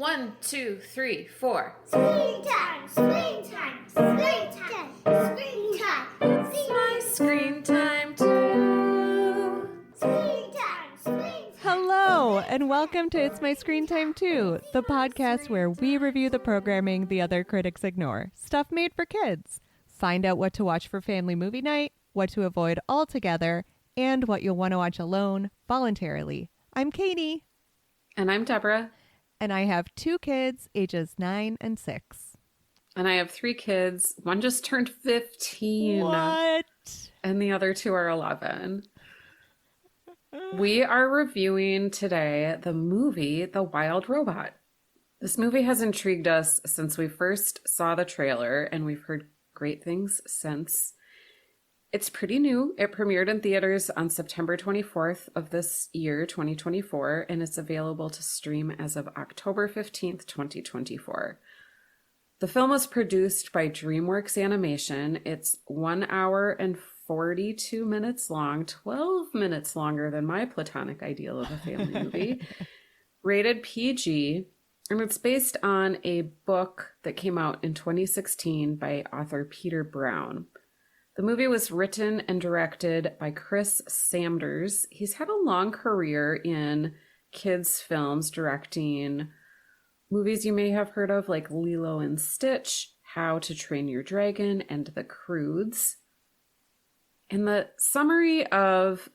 1, 2, 3, 4. Springtime, springtime, springtime, springtime. It's my screen time too. Springtime, springtime. Hello, and welcome to It's My Screen Time Too, the podcast where we review the programming the other critics ignore. Stuff made for kids. Find out what to watch for family movie night, what to avoid altogether, and what you'll want to watch alone, voluntarily. I'm Katie. And I'm Deborah. And I have two kids, ages 9 and 6. And I have 3 kids. One just turned 15. What? And the other 2 are 11. We are reviewing today the movie The Wild Robot. This movie has intrigued us since we first saw the trailer, and we've heard great things since. It's pretty new. It premiered in theaters on September 24th of this year, 2024, and it's available to stream as of October 15th, 2024. The film was produced by DreamWorks Animation. It's 1 hour and 42 minutes long, 12 minutes longer than my platonic ideal of a family movie. Rated PG, and it's based on a book that came out in 2016 by author Peter Brown. The movie was written and directed by Chris Sanders. He's had a long career in kids' films, directing movies you may have heard of like Lilo and Stitch, How to Train Your Dragon, and The Croods. And the summary of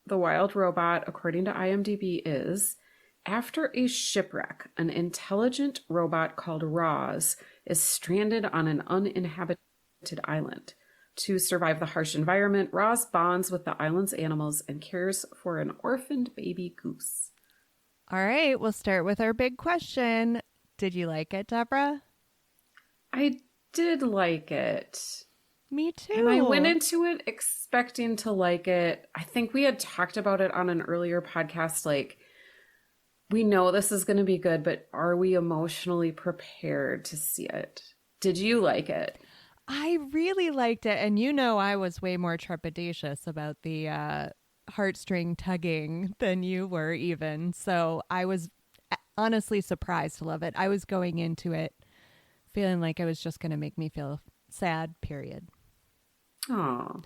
The Wild Robot, according to IMDb, is: after a shipwreck, an intelligent robot called Roz is stranded on an uninhabited island. To survive the harsh environment, Roz bonds with the island's animals and cares for an orphaned baby goose. All right, we'll start with our big question. Did you like it, Deborah? I did like it. Me too. And I went into it expecting to like it. I think we had talked about it on an earlier podcast. Like, we know this is going to be good, but are we emotionally prepared to see it? Did you like it? I really liked it, and you know I was way more trepidatious about the heartstring tugging than you were even, so I was honestly surprised to love it. I was going into it feeling like it was just going to make me feel sad, period. Oh.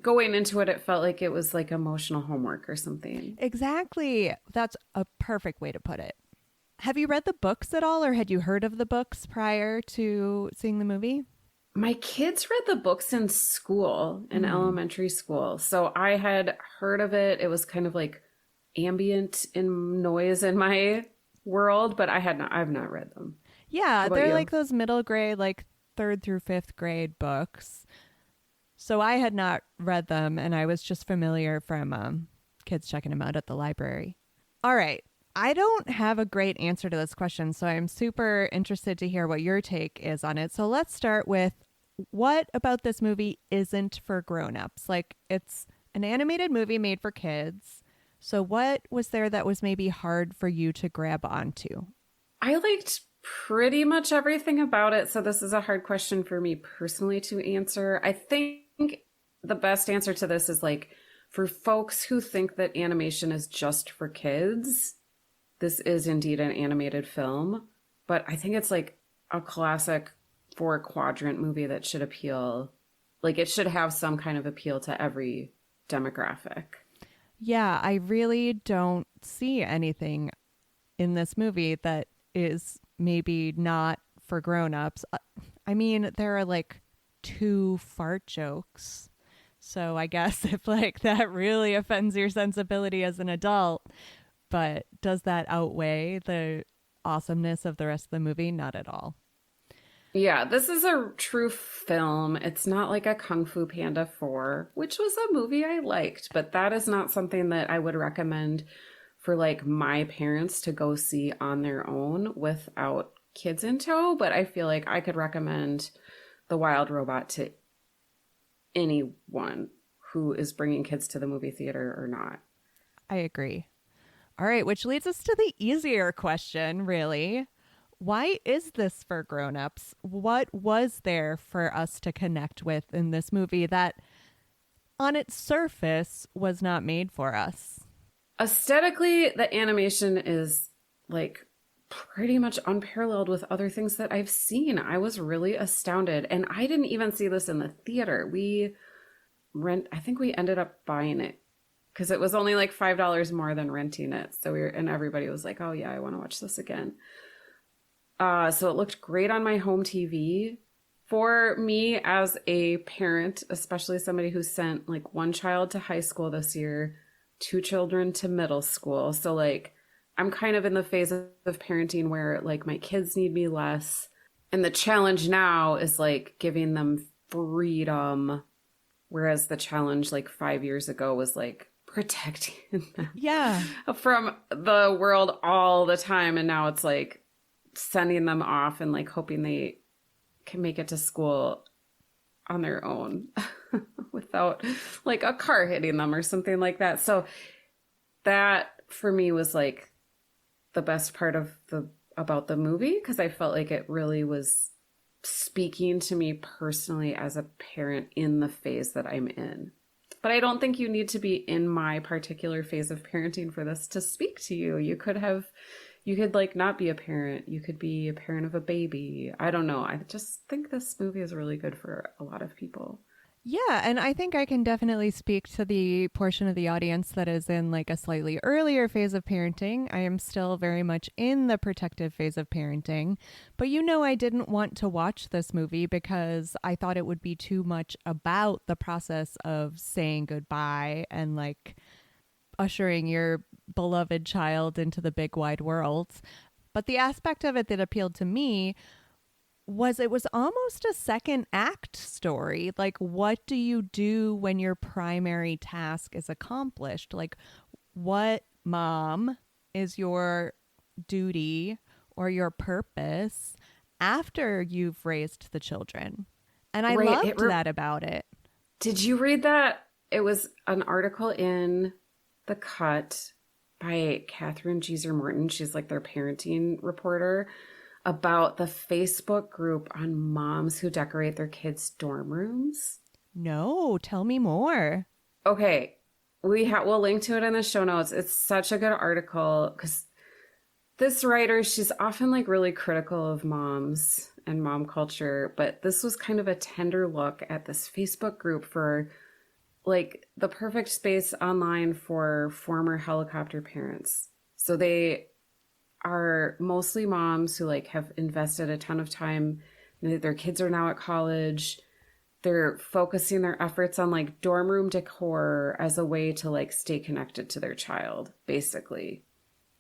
Going into it, it felt like it was like emotional homework or something. Exactly. That's a perfect way to put it. Have you read the books at all, or had you heard of the books prior to seeing the movie? My kids read the books in school, in elementary school. So I had heard of it. It was kind of like ambient in noise in my world, but I've not read them. Yeah, they're you? like those middle grade, like 3rd through 5th grade books. So I had not read them, and I was just familiar from kids checking them out at the library. All right. I don't have a great answer to this question, so I'm super interested to hear what your take is on it. So let's start with, what about this movie isn't for grown-ups? Like, it's an animated movie made for kids. So what was there that was maybe hard for you to grab onto? I liked pretty much everything about it. So this is a hard question for me personally to answer. I think the best answer to this is like, for folks who think that animation is just for kids, this is indeed an animated film, but I think it's like a classic 4-quadrant movie that should appeal, like it should have some kind of appeal to every demographic. Yeah, I really don't see anything in this movie that is maybe not for grown-ups. I mean, there are like 2 fart jokes. So I guess if like that really offends your sensibility as an adult, but does that outweigh the awesomeness of the rest of the movie? Not at all. Yeah, this is a true film. It's not like a Kung Fu Panda 4, which was a movie I liked, but that is not something that I would recommend for like my parents to go see on their own without kids in tow. But I feel like I could recommend The Wild Robot to anyone who is bringing kids to the movie theater or not. I agree. All right, which leads us to the easier question, really. Why is this for grown-ups? What was there for us to connect with in this movie that on its surface was not made for us? Aesthetically, the animation is like pretty much unparalleled with other things that I've seen. I was really astounded. And I didn't even see this in the theater. I think we ended up buying it because it was only like $5 more than renting it. So and everybody was like, oh yeah, I want to watch this again. So it looked great on my home TV. For me as a parent, especially somebody who sent like one child to high school this year, two children to middle school. So like I'm kind of in the phase of parenting where like my kids need me less. And the challenge now is like giving them freedom. Whereas the challenge like 5 years ago was like protecting them from the world all the time. And now it's like sending them off and like hoping they can make it to school on their own without like a car hitting them or something like that. So that for me was like the best part of about the movie, because I felt like it really was speaking to me personally as a parent in the phase that I'm in. But I don't think you need to be in my particular phase of parenting for this to speak to you. You could like not be a parent. You could be a parent of a baby. I don't know. I just think this movie is really good for a lot of people. Yeah, and I think I can definitely speak to the portion of the audience that is in like a slightly earlier phase of parenting. I am still very much in the protective phase of parenting. But I didn't want to watch this movie because I thought it would be too much about the process of saying goodbye and like ushering your beloved child into the big wide world. But the aspect of it that appealed to me was it was almost a second act story. Like, what do you do when your primary task is accomplished? Like, what, mom, is your duty or your purpose after you've raised the children? And I loved that about it. Did you read that? It was an article in The Cut by Catherine Jeser Morton. She's like their parenting reporter, about the Facebook group on moms who decorate their kids' dorm rooms. No, tell me more. Okay, we'll link to it in the show notes. It's such a good article because this writer, she's often like really critical of moms and mom culture, but this was kind of a tender look at this Facebook group for like the perfect space online for former helicopter parents. So they are mostly moms who like have invested a ton of time. Their kids are now at college. They're focusing their efforts on like dorm room decor as a way to like stay connected to their child, basically.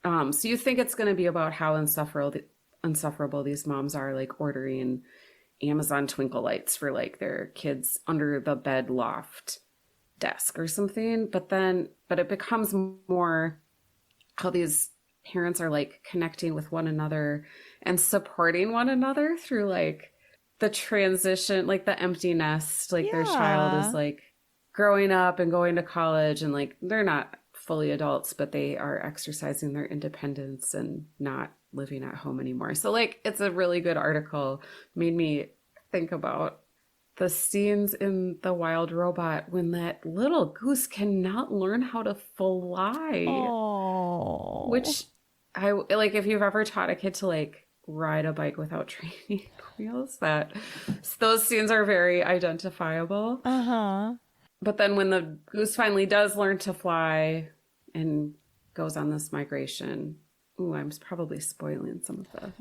So you think it's going to be about how insufferable these moms are, like ordering Amazon twinkle lights for like their kids under the bed loft desk or something. But it becomes more how these parents are like connecting with one another and supporting one another through like the transition, like the empty nest, like their child is like growing up and going to college and like they're not fully adults, but they are exercising their independence and not living at home anymore. So like it's a really good article. Made me think about the scenes in The Wild Robot when that little goose cannot learn how to fly. Oh. Which I like, if you've ever taught a kid to like ride a bike without training wheels, those scenes are very identifiable. Uh-huh. But then when the goose finally does learn to fly and goes on this migration, I'm probably spoiling some of the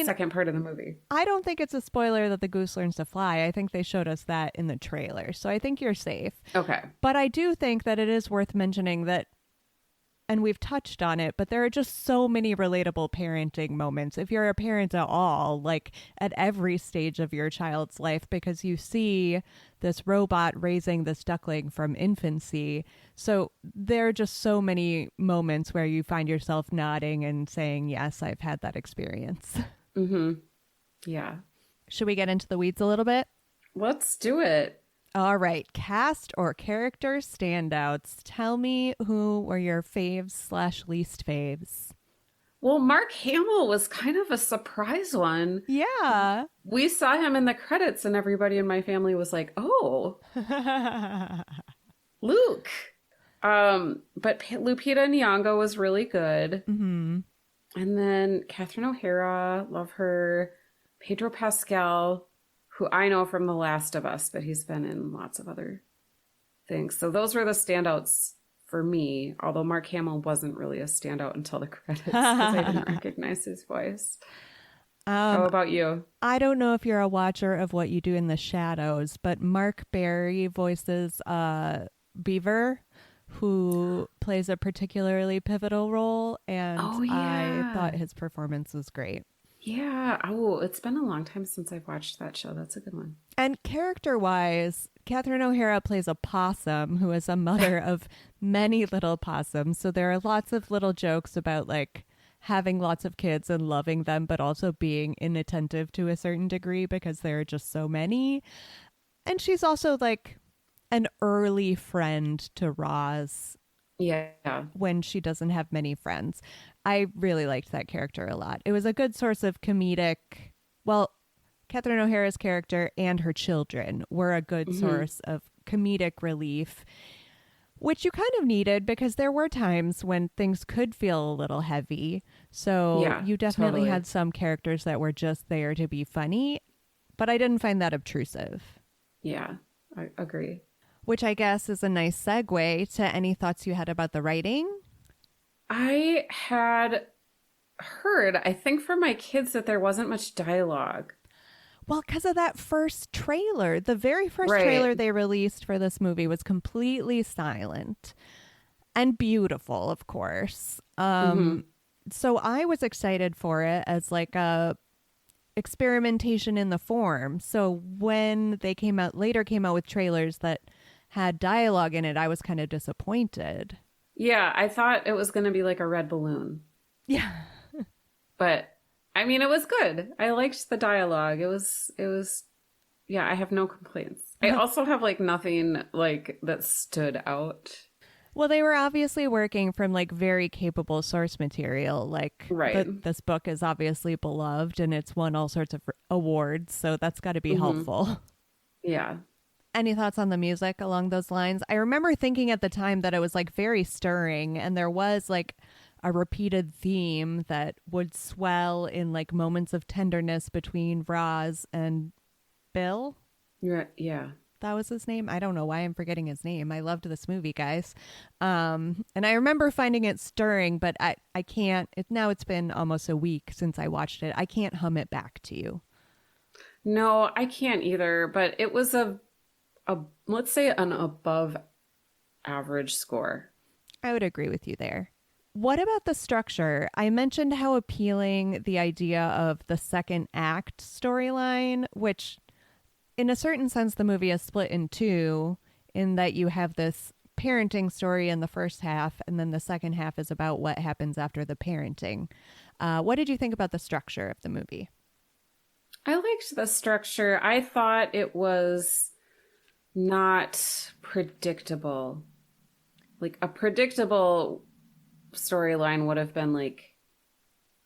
second part of the movie. I don't think it's a spoiler that the goose learns to fly. I think they showed us that in the trailer. So I think you're safe. Okay. But I do think that it is worth mentioning that, and we've touched on it, but there are just so many relatable parenting moments. If you're a parent at all, like at every stage of your child's life, because you see this robot raising this duckling from infancy. So there are just so many moments where you find yourself nodding and saying, yes, I've had that experience. Mm-hmm. Yeah. Should we get into the weeds a little bit? Let's do it. All right. Cast or character standouts. Tell me who were your faves/least faves. Well, Mark Hamill was kind of a surprise one. Yeah. We saw him in the credits and everybody in my family was like, oh, Luke. But Lupita Nyong'o was really good. Mm-hmm. And then Catherine O'Hara, love her. Pedro Pascal, who I know from The Last of Us, but he's been in lots of other things. So those were the standouts for me, although Mark Hamill wasn't really a standout until the credits because I didn't recognize his voice. How about you? I don't know if you're a watcher of What You Do in the Shadows, but Mark Berry voices Beaver, who plays a particularly pivotal role, and Oh, I yeah. thought his performance was great. Yeah. Oh, it's been a long time since I've watched that show. That's a good one. And character-wise, Catherine O'Hara plays a possum who is a mother of many little possums. So there are lots of little jokes about like having lots of kids and loving them, but also being inattentive to a certain degree because there are just so many. And she's also like an early friend to Roz Yeah. when she doesn't have many friends. I really liked that character a lot. It was a good source of comedic. Well, Catherine O'Hara's character and her children were a good Hmm. source of comedic relief, which you kind of needed because there were times when things could feel a little heavy. So Yeah, you definitely totally. had some characters that were just there to be funny, but I didn't find that obtrusive, Yeah, I agree. which I guess is a nice segue to any thoughts you had about the writing. I had heard, I think from my kids, that there wasn't much dialogue. Well, because of that first trailer, the very first Right. trailer they released for this movie was completely silent and beautiful, of course. Hmm. So I was excited for it as like a experimentation in the form. So when they came out with trailers that had dialogue in it, I was kind of disappointed. Yeah, I thought it was going to be like a red balloon, Yeah. but I mean, it was good. I liked the dialogue. Yeah, I have no complaints. I also have like nothing like that stood out. Well, they were obviously working from like very capable source material. Like Right. this book is obviously beloved and it's won all sorts of awards, so that's got to be Hmm. helpful. Yeah. Any thoughts on the music along those lines? I remember thinking at the time that it was like very stirring and there was like a repeated theme that would swell in like moments of tenderness between Roz and Bill. Yeah. That was his name. I don't know why I'm forgetting his name. I loved this movie, guys. And I remember finding it stirring, but I can't. Now it's been almost a week since I watched it. I can't hum it back to you. No, I can't either, but it was a let's say an above average score. I would agree with you there. What about the structure? I mentioned how appealing the idea of the second act storyline, which in a certain sense, the movie is split in two, in that you have this parenting story in the first half, and then the second half is about what happens after the parenting. What did you think about the structure of the movie? I liked the structure. I thought it was not predictable. Like a predictable storyline would have been like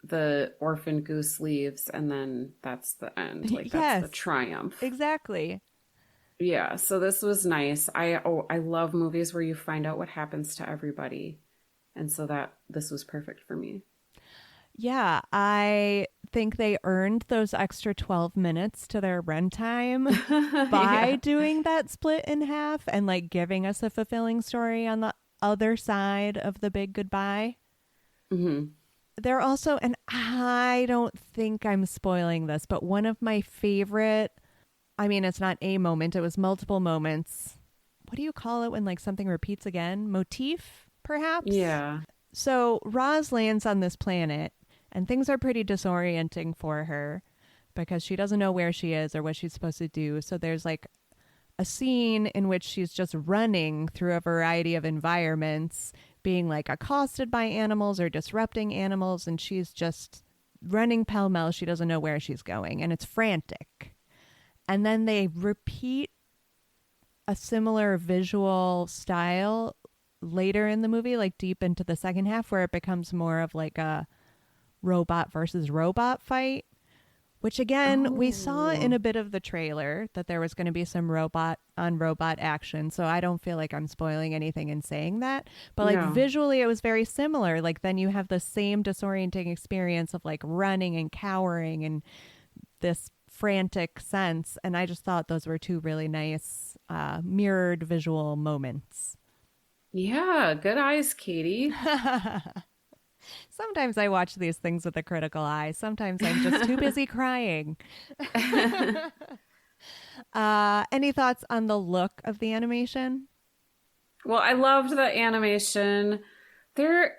the orphan goose leaves and then that's the end. Like that's the Yes, triumph. exactly. Yeah, so this was nice. I love movies where you find out what happens to everybody. And so that this was perfect for me. Yeah, I think they earned those extra 12 minutes to their runtime by Yeah. doing that split in half and like giving us a fulfilling story on the other side of the big goodbye. Hmm. They're also, and I don't think I'm spoiling this, but one of my favorite, I mean, it's not a moment, it was multiple moments. What do you call it when like something repeats again? Motif, perhaps? Yeah. So Roz lands on this planet and things are pretty disorienting for her because she doesn't know where she is or what she's supposed to do. So there's like a scene in which she's just running through a variety of environments, being like accosted by animals or disrupting animals, and she's just running pell mell. She doesn't know where she's going, and it's frantic. And then they repeat a similar visual style later in the movie, like deep into the second half, where it becomes more of like a robot versus robot fight, which again, we saw in Oh, a bit of the trailer that there was going to be some robot on robot action. So I don't feel like I'm spoiling anything in saying that. But like no. visually, it was very similar. Like then you have the same disorienting experience of like running and cowering and this frantic sense. And I just thought those were two really nice mirrored visual moments. Yeah, good eyes, Katie. Sometimes I watch these things with a critical eye. Sometimes I'm just too busy crying. Any thoughts on the look of the animation? Well, I loved the animation. There,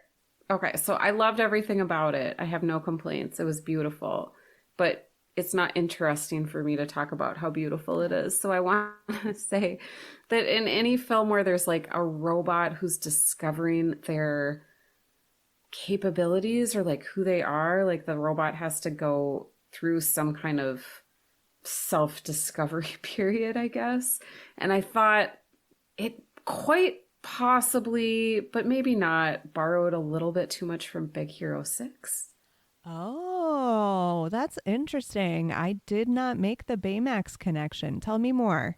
okay, so I loved everything about it. I have no complaints. It was beautiful, but it's not interesting for me to talk about how beautiful it is. So I want to say that in any film where there's like a robot who's discovering their capabilities or like who they are, like the robot has to go through some kind of self-discovery period, I guess. And I thought it quite possibly, but maybe not, borrowed a little bit too much from Big Hero 6. Oh, that's interesting. I did not make the Baymax connection. Tell me more.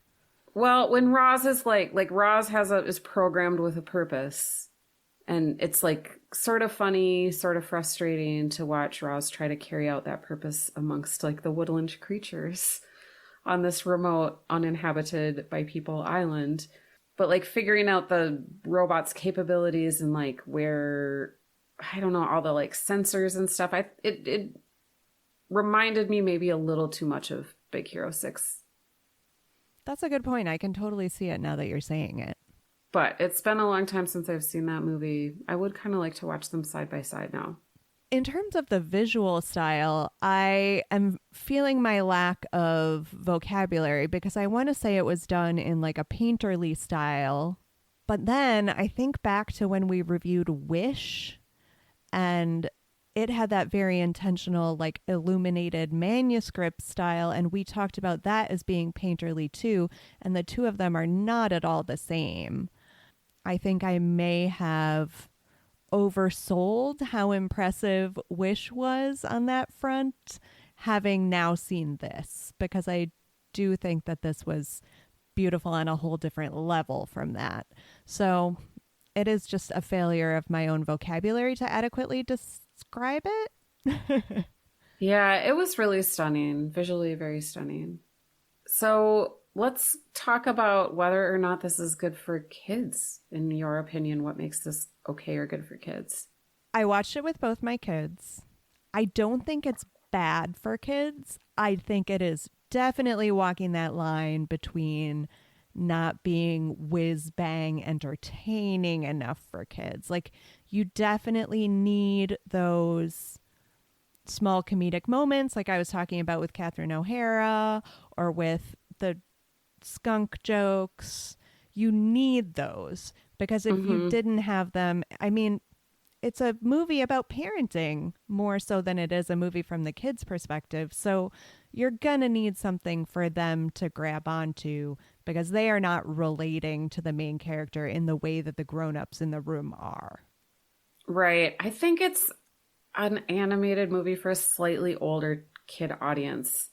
Well, when Roz is like Roz is programmed with a purpose. And it's like sort of funny, sort of frustrating to watch Roz try to carry out that purpose amongst like the woodland creatures on this remote, uninhabited by people island. But like figuring out the robot's capabilities and like where, I don't know, all the like sensors and stuff. It reminded me maybe a little too much of Big Hero 6. That's a good point. I can totally see it now that you're saying it. But it's been a long time since I've seen that movie. I would kind of like to watch them side by side now. In terms of the visual style, I am feeling my lack of vocabulary because I want to say it was done in like a painterly style. But then I think back to when we reviewed Wish, and it had that very intentional, like illuminated manuscript style. And we talked about that as being painterly too. And the two of them are not at all the same. I think I may have oversold how impressive Wish was on that front, having now seen this, because I do think that this was beautiful on a whole different level from that. So it is just a failure of my own vocabulary to adequately describe it. Yeah, it was really stunning, visually very stunning. So let's talk about whether or not this is good for kids. In your opinion, what makes this okay or good for kids? I watched it with both my kids. I don't think it's bad for kids. I think it is definitely walking that line between not being whiz bang entertaining enough for kids. Like, you definitely need those small comedic moments, like I was talking about with Catherine O'Hara or with the skunk jokes. You need those because if you didn't have them, I mean, it's a movie about parenting more so than it is a movie from the kids' perspective. So you're going to need something for them to grab onto because they are not relating to the main character in the way that the grown-ups in the room are. Right. I think it's an animated movie for a slightly older kid audience.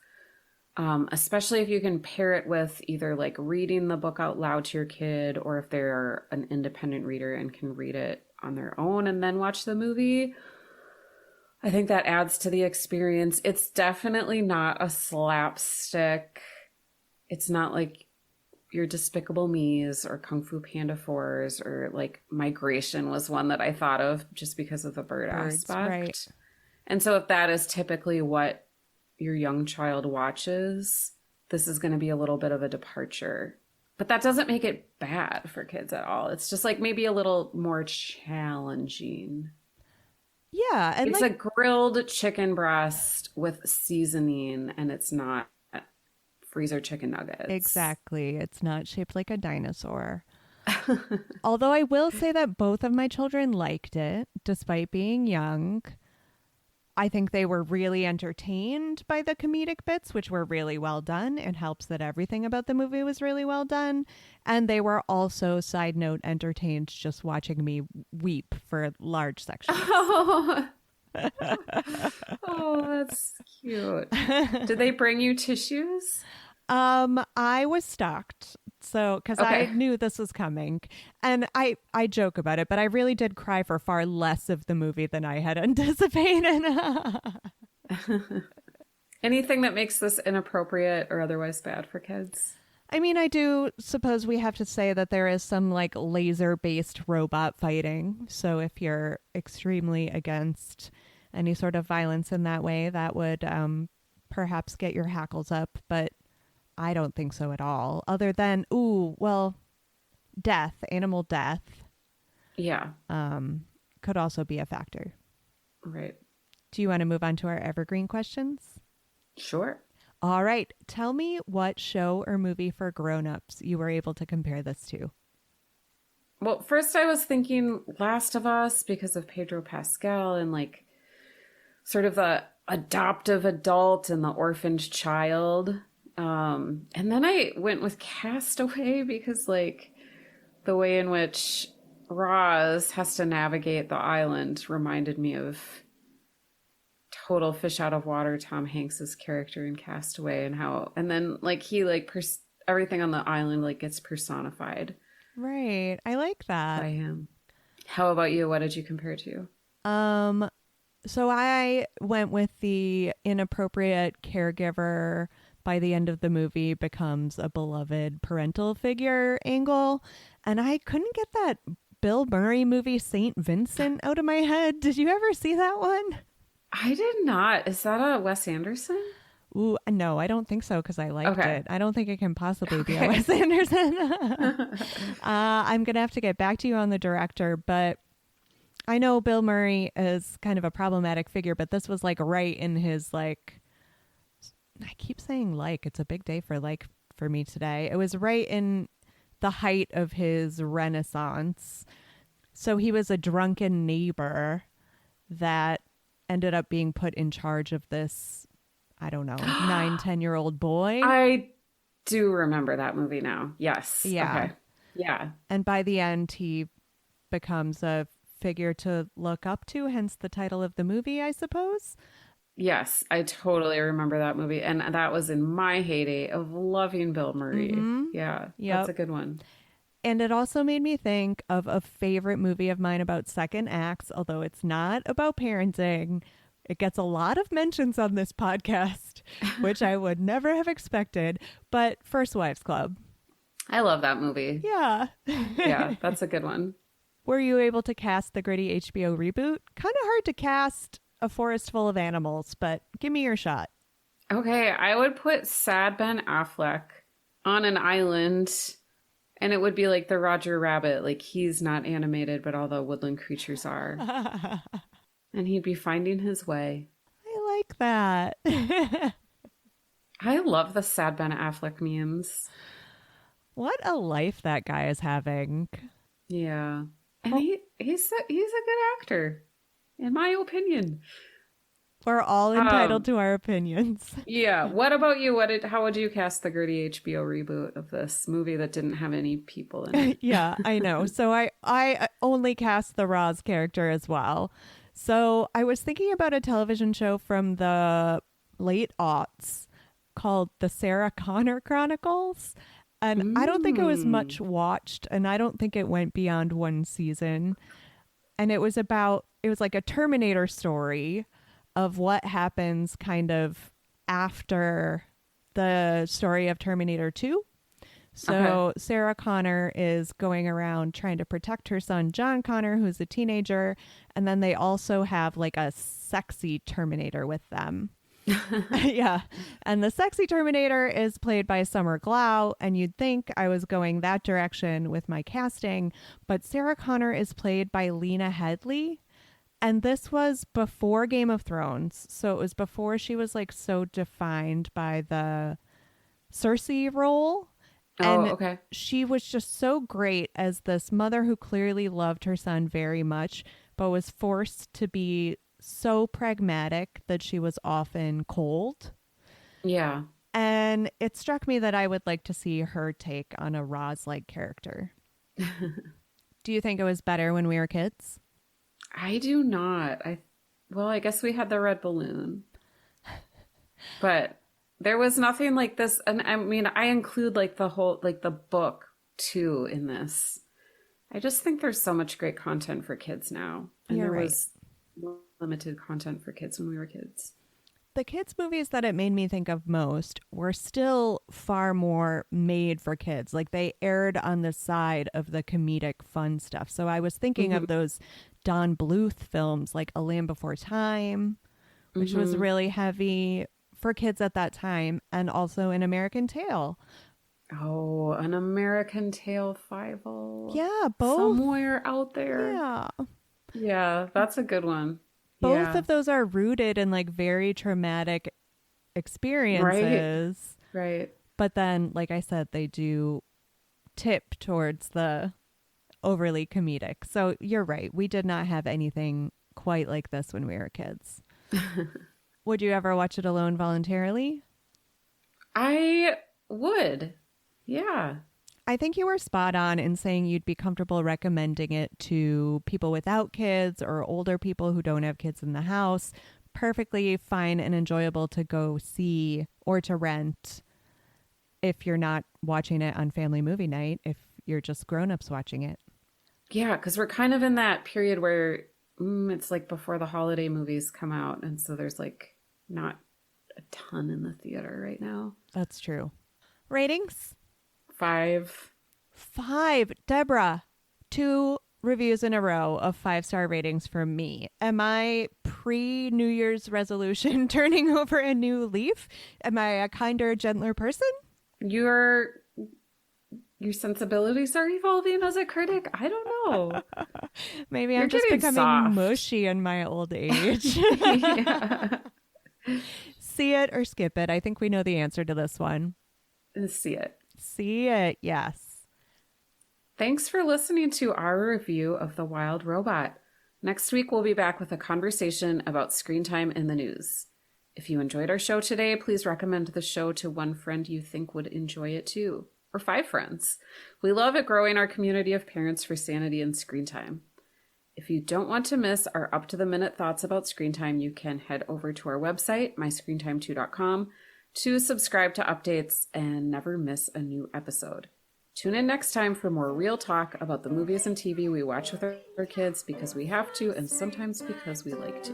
Especially if you can pair it with either like reading the book out loud to your kid or if they're an independent reader and can read it on their own and then watch the movie. I think that adds to the experience. It's definitely not a slapstick. It's not like your Despicable Me's or Kung Fu Panda 4s or like Migration was one that I thought of just because of the bird aspect. Right. And so if that is typically what your young child watches, this is going to be a little bit of a departure. But that doesn't make it bad for kids at all. It's just like maybe a little more challenging. Yeah. And It's like, a grilled chicken breast with seasoning, and it's not freezer chicken nuggets. exactly. It's not shaped like a dinosaur. Although I will say that both of my children liked it, despite being young. I think they were really entertained by the comedic bits, which were really well done. It helps that everything about the movie was really well done. And they were also, side note, entertained just watching me weep for large sections. Oh, oh, that's Cute. Did they bring you tissues? I was stuck. So, because I Okay. knew this was coming, and I joke about it, but I really did cry for far less of the movie than I had anticipated. Anything that makes this inappropriate or otherwise bad for kids? I mean, I do suppose we have to say that there is some like laser based robot fighting. So if you're extremely against any sort of violence in that way, that would perhaps get your hackles up. But I don't think so at all. Other than, ooh, well, death, animal death, Yeah, could also be a factor. right. Do you want to move on to our evergreen questions? Sure. All right. Tell me what show or movie for grown-ups you were able to compare this to. Well, first I was thinking Last of Us because of Pedro Pascal and like sort of the adoptive adult and the orphaned child. And then I went with Castaway because like the way in which Roz has to navigate the island reminded me of total fish out of water Tom Hanks's character in Castaway and how and then like he like everything on the island like gets personified Right. I like that. by him. How about you? What did you compare to? Um, so I went with the inappropriate caregiver by the end of the movie becomes a beloved parental figure angle. And I couldn't get that Bill Murray movie Saint Vincent out of my head. Did you ever see that one? I did not. Is that a Wes Anderson? Ooh, no, I don't think so because I liked Okay. it. I don't think it can possibly be a Okay. Wes Anderson. I'm going to have to get back to you on the director, but I know Bill Murray is kind of a problematic figure, but this was like right in his like, I keep saying like, it's a big day for like for me today. It was right in the height of his renaissance. So he was a drunken neighbor that ended up being put in charge of this, I don't know, 9, 10-year-old boy. I do remember that movie now. Yes. Yeah. Okay. Yeah. And by the end, he becomes a figure to look up to, hence the title of the movie, I suppose. Yes, I totally remember that movie. And that was in my heyday of loving Bill Murray. Mm-hmm. Yeah, that's Yep. a good one. And it also made me think of a favorite movie of mine about second acts, although it's not about parenting. It gets a lot of mentions on this podcast, which I would never have expected. But First Wives Club. I love that movie. Yeah. Yeah, that's a good one. Were you able to cast the gritty HBO reboot? Kind of hard to cast a forest full of animals, but give me your shot. Okay, I would put sad Ben Affleck on an island, and it would be like the Roger Rabbit. Like he's not animated, but all the woodland creatures are. And he'd be finding his way. I like that. I love the sad Ben Affleck memes. What a life that guy is having. Yeah. And Well, he's a good actor, in my opinion. we're all entitled to our opinions. Yeah. What about you? How would you cast the gritty HBO reboot of this movie that didn't have any people in it? Yeah, I know. So I only cast the Roz character as well. So I was thinking about a television show from the late aughts called The Sarah Connor Chronicles. And I don't think it was much watched, and I don't think it went beyond one season. And it was like a Terminator story of what happens kind of after the story of Terminator 2. So Okay. Sarah Connor is going around trying to protect her son, John Connor, who's a teenager. And then they also have like a sexy Terminator with them. Yeah. And the sexy Terminator is played by Summer Glau. And you'd think I was going that direction with my casting. But Sarah Connor is played by Lena Headey. And this was before Game of Thrones. So it was before she was like so defined by the Cersei role. Oh, And okay. she was just so great as this mother who clearly loved her son very much, but was forced to be so pragmatic that she was often cold. Yeah. And it struck me that I would like to see her take on a Roz-like character. Do you think it was better when we were kids? I do not. Well, I guess we had the red balloon. But there was nothing like this. And I mean, I include like the whole, like the book too in this. I just think there's so much great content for kids now. And You're there right. was limited content for kids when we were kids. The kids' movies that it made me think of most were still far more made for kids. Like they aired on the side of the comedic fun stuff. So I was thinking of those Don Bluth films like A Land Before Time, which was really heavy for kids at that time, and also An American Tail. Oh, An American Tail 5. Yeah, both. Somewhere out there. Yeah. Yeah, that's a good one. Both Yeah. of those are rooted in like very traumatic experiences. Right. But then, like I said, they do tip towards the overly comedic. So you're right. We did not have anything quite like this when we were kids. Would you ever watch it alone voluntarily? I would. Yeah. I think you were spot on in saying you'd be comfortable recommending it to people without kids or older people who don't have kids in the house. Perfectly fine and enjoyable to go see or to rent if you're not watching it on family movie night, if you're just grown-ups watching it. Yeah, because we're kind of in that period where it's like before the holiday movies come out. And so there's like not a ton in the theater right now. That's true. Ratings? 5. 5. Deborah, 2 reviews in a row of 5-star ratings from me. Am I pre-New Year's resolution turning over a new leaf? Am I a kinder, gentler person? Your sensibilities are evolving as a critic? I don't know. Maybe You're I'm just getting becoming soft. mushy in my old age. Yeah. See it or skip it. I think we know the answer to this one. See it. See it, yes. Thanks for listening to our review of The Wild Robot. Next week, we'll be back with a conversation about screen time in the news. If you enjoyed our show today, please recommend the show to one friend you think would enjoy it too, or 5 friends. We love it growing our community of parents for sanity and screen time. If you don't want to miss our up-to-the-minute thoughts about screen time, you can head over to our website, myscreentime2.com, to subscribe to updates and never miss a new episode. Tune in next time for more real talk about the movies and TV we watch with our kids because we have to and sometimes because we like to.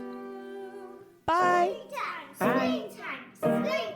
Bye. Screen Bye. time. Screen time. Screen